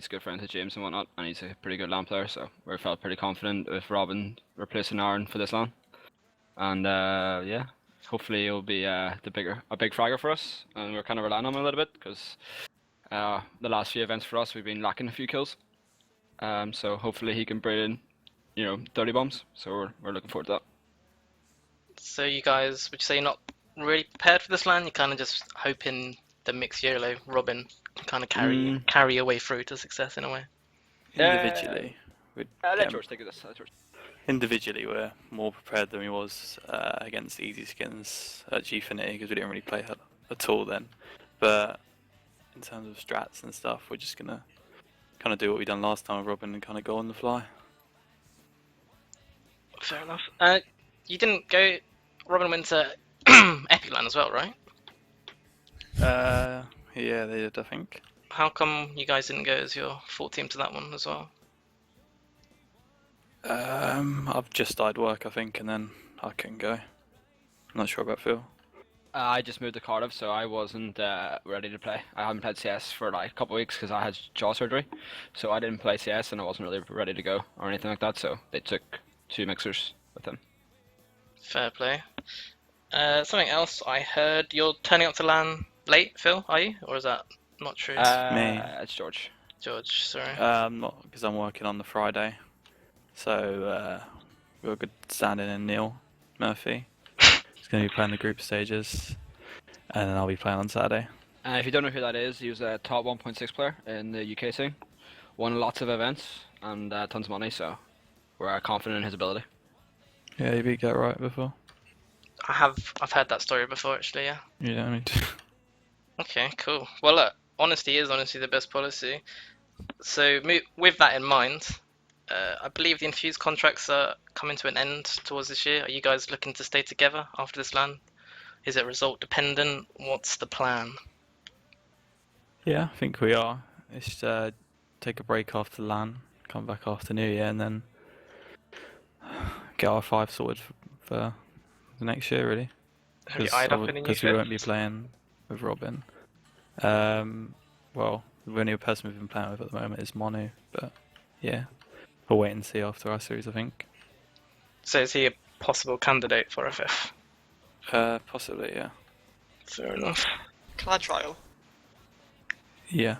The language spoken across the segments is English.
he's good friends with James and whatnot, and he's a pretty good LAN player, so we felt pretty confident with Robin replacing Aaron for this LAN. And yeah, hopefully he'll be a big fragger for us, and we're kind of relying on him a little bit because the last few events for us we've been lacking a few kills. So hopefully he can bring in 30 bombs. So we're looking forward to that. So you guys, would you say you're not really prepared for this LAN? You're kind of just hoping the mixed YOLO Robin can kind of carry your way through to success in a way. Individually, let George take this. Individually, we're more prepared than we was against Easy Skins at Gfinity because we didn't really play at all then. But in terms of strats and stuff, we're just gonna kind of do what we done last time with Robin and kind of go on the fly. Fair enough. You didn't go. Robin went to Epic LAN as well, right? Yeah, they did, I think. How come you guys didn't go as your full team to that one as well? I've just started work, I think, and then I couldn't go. I'm not sure about Phil. I just moved to Cardiff, so I wasn't ready to play. I haven't played CS for like a couple of weeks because I had jaw surgery, so I didn't play CS and I wasn't really ready to go or anything like that. So they took 2 mixers with them. Fair play. Something else I heard, you're turning up to LAN late, Phil, are you? Or is that not true? Me. It's George. George, sorry. Not because I'm working on the Friday. So we've got good standing in Neil Murphy. He's going to be playing the group stages, and then I'll be playing on Saturday. If you don't know who that is, he was a top 1.6 player in the UK scene. Won lots of events and tons of money, so we're confident in his ability. Yeah, you beat Get Right before. I've heard that story before, actually, yeah. Yeah, me too. Okay, cool. Well, look, honesty is honestly the best policy. So with that in mind, I believe the Infused contracts are coming to an end towards this year. Are you guys looking to stay together after this LAN? Is it result dependent? What's the plan? Yeah, I think we are. It's take a break after LAN, come back after New Year, and then get our 5 sorted for the next year, really. Have you eyed up any new Because we won't be playing with Robin. Well, the only person we've been playing with at the moment is Monu, but yeah, we'll wait and see after our series, I think. So is he a possible candidate for FF? Possibly, yeah. Fair enough. Can I trial? Yeah.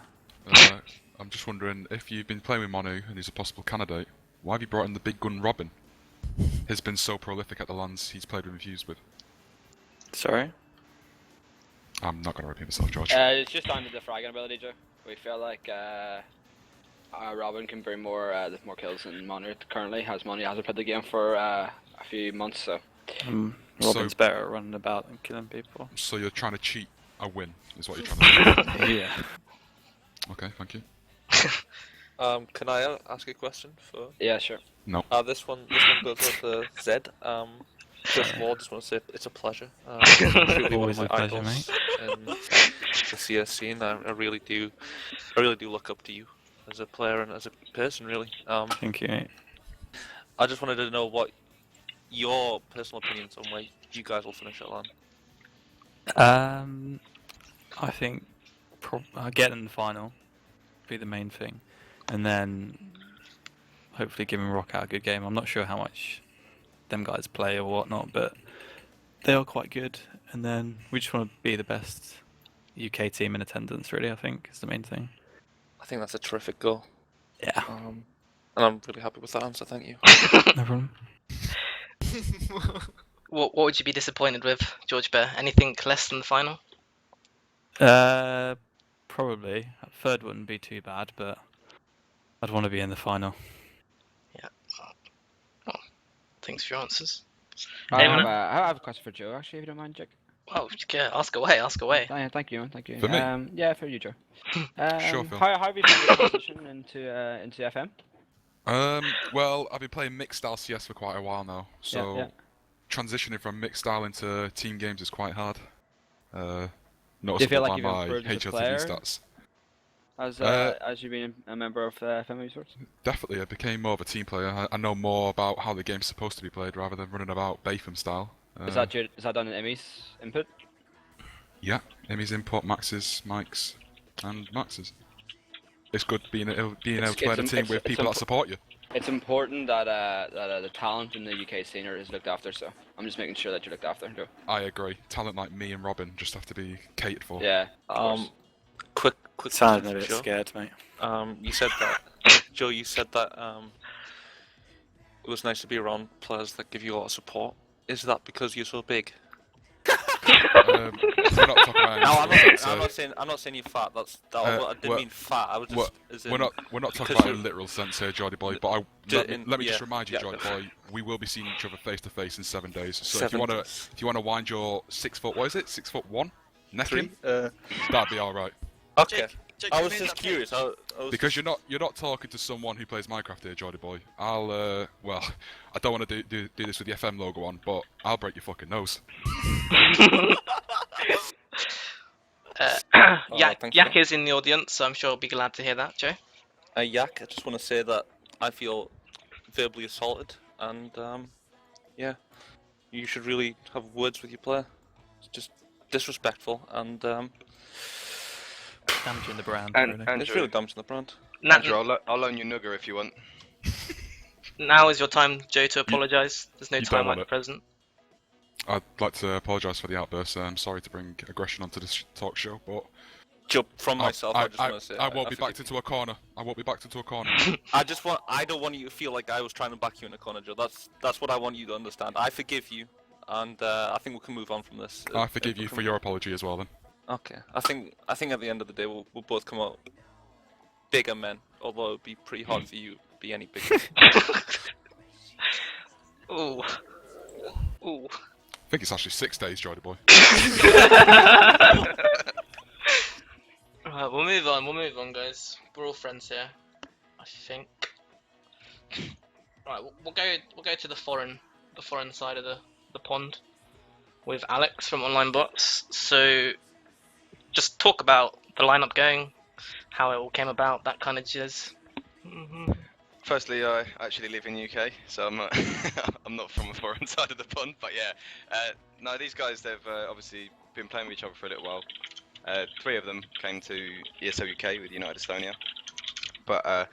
I'm just wondering, if you've been playing with Monu and he's a possible candidate, why have you brought in the big gun Robin? He's been so prolific at the LANs he's played with Infused with. Sorry? I'm not going to repeat myself, George. It's just down to the fragging ability, Joe. We feel like Robin can bring more kills than Monu currently. Monu hasn't played the game for a few months, so... Robin's better at running about than killing people. So you're trying to cheat a win, is what you're trying to do? Yeah. Okay, thank you. Can I ask a question for? Yeah, sure. No. This one goes with Zed. First of all, just want to say it's a pleasure. Truly one of my Always a pleasure, idols in the CS scene. I really do look up to you as a player and as a person, really. Thank you, mate. I just wanted to know what your personal opinions on where you guys will finish at LAN. I think getting in the final be the main thing, and then hopefully giving Rock out a good game. I'm not sure how much them guys play or whatnot, but they are quite good. And then we just want to be the best UK team in attendance. Really, I think is the main thing. I think that's a terrific goal. Yeah. And I'm really happy with that answer. Thank you. No problem. What would you be disappointed with, George Bear? Anything less than the final? Probably. Third wouldn't be too bad, but I'd want to be in the final. Yeah. Well, thanks for your answers. I have a question for Joe, actually, if you don't mind, Jack. Oh, yeah, ask away. Thank you, man. Thank you. For me? Yeah, for you, Joe. Sure, Phil. How have you found the transition into FM? Well, I've been playing mixed style CS for quite a while now, so transitioning from mixed style into team games is quite hard. Noticeable like by you've my improved as a HLTV player? stats. As you being a member of FM Esports? Definitely, I became more of a team player. I know more about how the game's supposed to be played rather than running about Batham style. Is that done in Emmy's input? Yeah, Emmy's input, Max's, Mike's, and Max's. it's good being able It's- to play in a it's- team it's- with it's people that impo- support you. It's important that the talent in the UK scene is looked after. So I'm just making sure that you're looked after, Joe. I agree. Talent like me and Robin just have to be catered for. Yeah. Of course. Quick Sounding a question, bit Joe. scared, mate. You said that, Joe. You said that it was nice to be around players that give you a lot of support. Is that because you're so big? We're not talking about. No, I'm anything, not. I'm not saying you're fat. I didn't we're- mean fat. I was just. as in, We're not talking 'cause about in a you- literal sense here, Jordy boy. But let me just remind you, Jordy boy, we will be seeing each other face to face in 7 days. So if you wanna wind your 6', what is it, 6'1" neck in, that'd be all right. Okay. Jake, I who was made just that curious. I was Because you're not talking to someone who plays Minecraft here, Jordy boy. I'll I don't want to do this with the FM logo on, but I'll break your fucking nose. Yak, thanks, Yak Joe. is in the audience, so I'm sure he'll be glad to hear that, Joe. Yak, I just want to say that I feel verbally assaulted, and yeah, you should really have words with your player. It's just disrespectful, and Damaging the brand, And- really. and- it's Andrew. really damaging the brand. Andrew, I'll loan you Nugger if you want. Now is your time, Joe, to apologise. There's no you time don't like want the it. present. I'd like to apologise for the outburst. I'm sorry to bring aggression onto this talk show, but Joe, from myself, I just want to say I won't be forgive backed into a corner. I won't be backed into a corner. I don't want you to feel like I was trying to back you in a corner, Joe. That's what I want you to understand. I forgive you, and I think we can move on from this. I forgive you for your apology as well, then. Okay. I think at the end of the day, we'll both come out bigger men. Although it'd be pretty hard for you to be any bigger. Ooh. Ooh. I think it's actually 6 days, Jordy boy. Alright, we'll move on, guys. We're all friends here, I think. Right, we'll go to the foreign side of the pond with Alex from Online Bots. So, just talk about the lineup going, how it all came about, that kind of jizz. Firstly, I actually live in UK, so I'm not, I'm not from the foreign side of the pond. But yeah, no, these guys, they've obviously been playing with each other for a little while. 3 of them came to ESL UK with United Estonia, but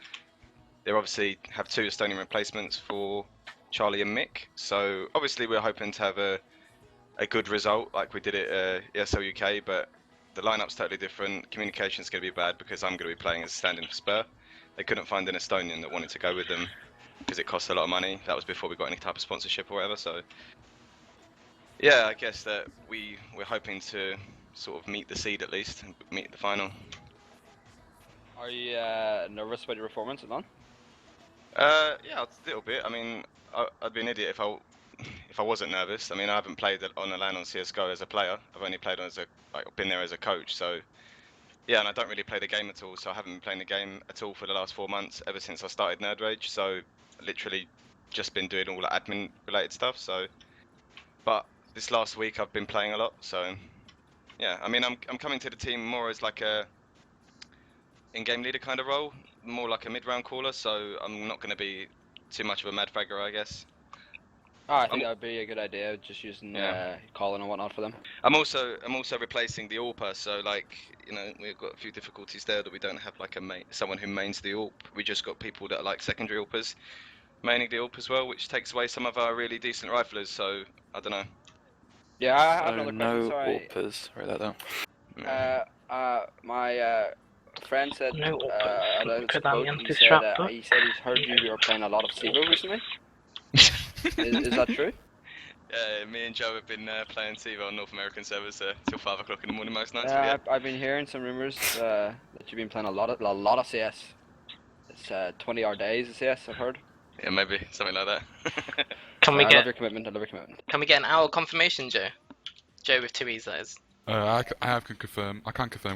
they obviously have 2 Estonian replacements for Charlie and Mick. So obviously we're hoping to have a good result like we did at ESL UK, but the lineup's totally different. Communication's going to be bad because I'm going to be playing as a stand-in for Spur. They couldn't find an Estonian that wanted to go with them because it costs a lot of money. That was before we got any type of sponsorship or whatever. So yeah, I guess that we're hoping to sort of meet the seed at least, and meet the final. Are you nervous about your performance, Adnan? Yeah, a little bit. I mean, I'd be an idiot if I wasn't nervous. I mean, I haven't played on a LAN on CS:GO as a player. I've only played been there as a coach. So yeah, and I don't really play the game at all. So I haven't been playing the game at all for the last 4 months, ever since I started Nerd Rage. So literally just been doing all the admin related stuff. So, but this last week I've been playing a lot. So yeah, I mean, I'm coming to the team more as like a in-game leader kind of role, more like a mid-round caller. So I'm not going to be too much of a mad fragger, I guess. Oh, I think that would be a good idea, just using calling and whatnot for them. I'm also replacing the AWPer, so like, you know, we've got a few difficulties there that we don't have like someone who mains the AWP. We just got people that are like secondary AWPers maining the AWP as well, which takes away some of our really decent riflers. So I don't know. Yeah, I have So another question. no Sorry. AWPers. Write that down. My friend said No, I don't put that quote, in he his said trap book. he said he's heard you were playing a lot of Sivo recently. Is that true? Me and Joe have been playing TV on North American servers till 5 o'clock in the morning most nights. But yeah. I've been hearing some rumors that you've been playing a lot of CS. It's 20-hour days of CS, I've heard. Yeah, maybe something like that. Can we I love get your commitment. I love your commitment. an hour confirmation, Joe? Joe with 2 E's, that is. I can confirm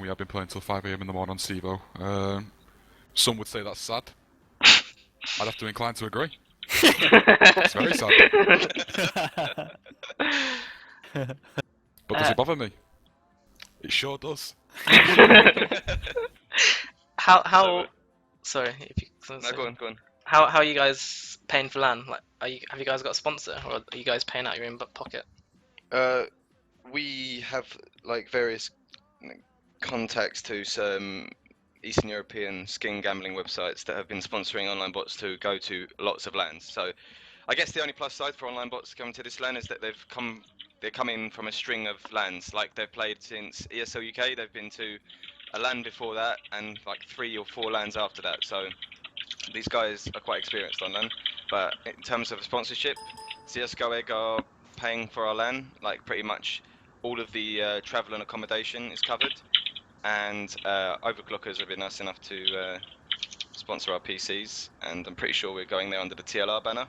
we have been playing till 5 AM in the morning on Sivo. Some would say that's sad. I'd have to incline to agree. It's very sad. But does it bother me? It sure does. How? Sorry, if you. No, go on. How are you guys paying for LAN? Like, have you guys got a sponsor, or are you guys paying out your own pocket? We have like various contacts to some Eastern European skin gambling websites that have been sponsoring online bots to go to lots of lands. So I guess the only plus side for online bots coming to this LAN is that they're coming from a string of lands. Like they've played since ESL UK, they've been to a LAN before that and like 3 or 4 lands after that. So these guys are quite experienced on LAN. But in terms of sponsorship, CS:GO Egg are paying for our LAN. Like pretty much all of the travel and accommodation is covered. And Overclockers have been nice enough to sponsor our PCs, and I'm pretty sure we're going there under the TLR banner.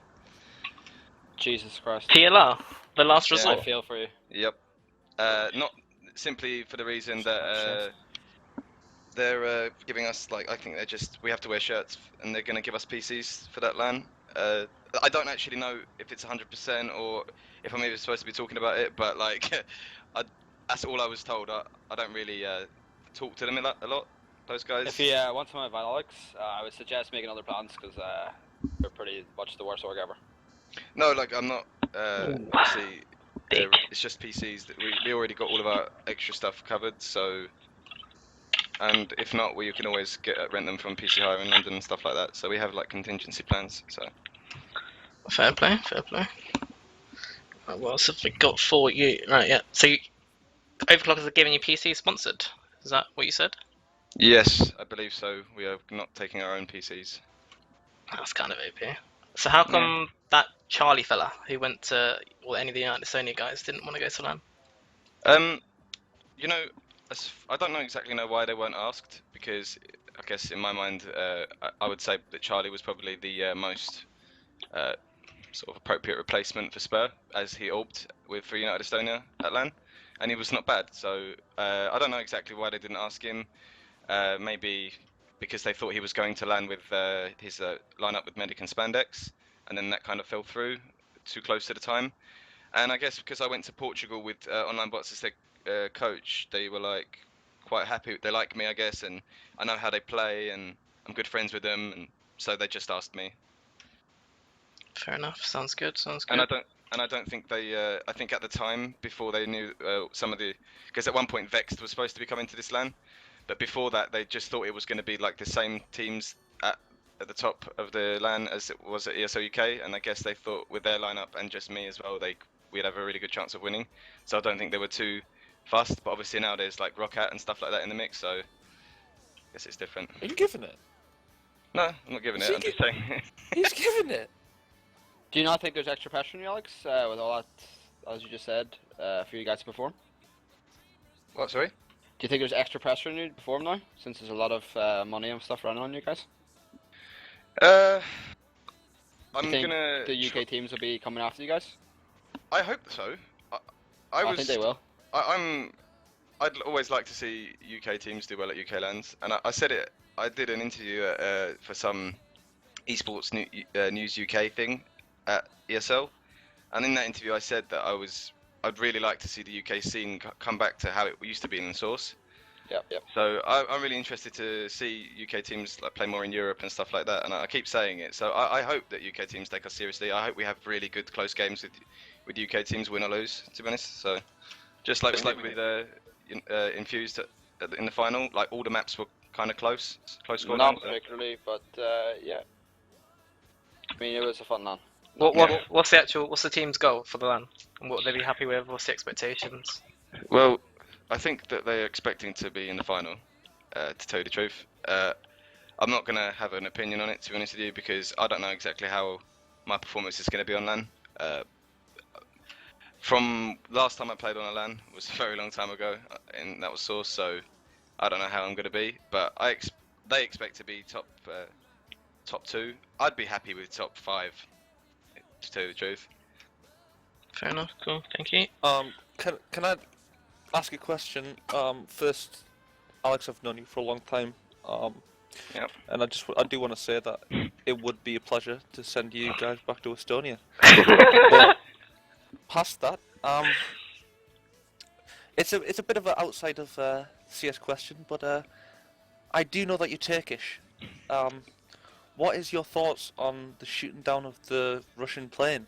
Jesus Christ. TLR, the last Yeah. resort. I feel for you. Yep. Not simply for the reason that they're giving us, like, I think we have to wear shirts, and they're going to give us PCs for that LAN. I don't actually know if it's 100% or if I'm even supposed to be talking about it, but like, that's all I was told. I don't really talk to them a lot, those guys. If you want some advice, Alex, I would suggest making other plans because they're pretty much the worst org ever. No, like I'm not. Obviously, it's just PCs. That we already got all of our extra stuff covered. So, and if not, we can always rent them from PC Hire in London and stuff like that. So we have like contingency plans. So. Fair play, fair play. Right, what else have we got for you? Right, yeah. So, Overclockers are giving you PC sponsored. Is that what you said? Yes, I believe so. We are not taking our own PCs. That's kind of OP. So how come that Charlie fella who went to, or any of the Sony guys didn't want to go to LAN? You know, I don't exactly know why they weren't asked, because I guess in my mind, I would say that Charlie was probably the most sort of appropriate replacement for Spur, as he AWP'd for United Estonia at LAN, and he was not bad. So I don't know exactly why they didn't ask him. Maybe because they thought he was going to LAN with his lineup with Medic and Spandex, and then that kind of fell through too close to the time. And I guess because I went to Portugal with Online Bots as their coach, they were like quite happy. They like me, I guess, and I know how they play, and I'm good friends with them, and so they just asked me. Fair enough. Sounds good. Sounds good. And I don't think they. I think at the time, before they knew some of the, because at one point Vexed was supposed to be coming to this LAN, but before that they just thought it was going to be like the same teams at the top of the LAN as it was at ESL UK, and I guess they thought with their lineup and just me as well, we'd have a really good chance of winning. So I don't think they were too fussed. But obviously now there's like Rockat and stuff like that in the mix, so I guess it's different. Are you giving it? No, I'm not giving it. I'm just saying. He's giving it. Do you not think there's extra pressure on you, Alex, with all that, as you just said, for you guys to perform? What, sorry? Do you think there's extra pressure on you to perform now, since there's a lot of money and stuff running on you guys? I'm think gonna. the UK teams will be coming after you guys? I hope so. I think they will. I'd always like to see UK teams do well at UK LANs, and I said it. I did an interview for some esports news UK thing at ESL, and in that interview I said that I'd really like to see the UK scene come back to how it used to be in Source. Yep. So I'm really interested to see UK teams like play more in Europe and stuff like that, and I keep saying it. So I hope that UK teams take us seriously. I hope we have really good close games with UK teams, win or lose, to be honest. So just like with Infused in the final, like all the maps were kind of close score. Not particularly, but yeah. I mean, it was a fun LAN. What's the team's goal for the LAN? And what will they be happy with? What's the expectations? Well, I think that they're expecting to be in the final, to tell you the truth. I'm not going to have an opinion on it, to be honest with you, because I don't know exactly how my performance is going to be on LAN. From last time I played on a LAN was a very long time ago, and that was Source, so I don't know how I'm going to be, but they expect to be top 2. I'd be happy with top 5, to tell you the truth. Fair enough. Cool. Thank you. Can I ask a question? First, Alex, I've known you for a long time. Yep. And I do want to say that it would be a pleasure to send you guys back to Estonia. But past that, it's a bit of an outside of CS question, but I do know that you're Turkish. What is your thoughts on the shooting down of the Russian plane?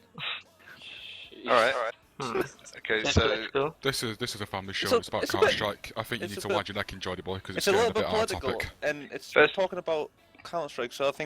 Alright. Okay, That's so political. This is a family show. It's a- It's about it's a Counter bit- Strike. I think you it's need a to bit- wind your neck and enjoy it, boy, because It's it's a getting little a bit bit out of political, topic. and it's First- talking about Counter Strike. So I think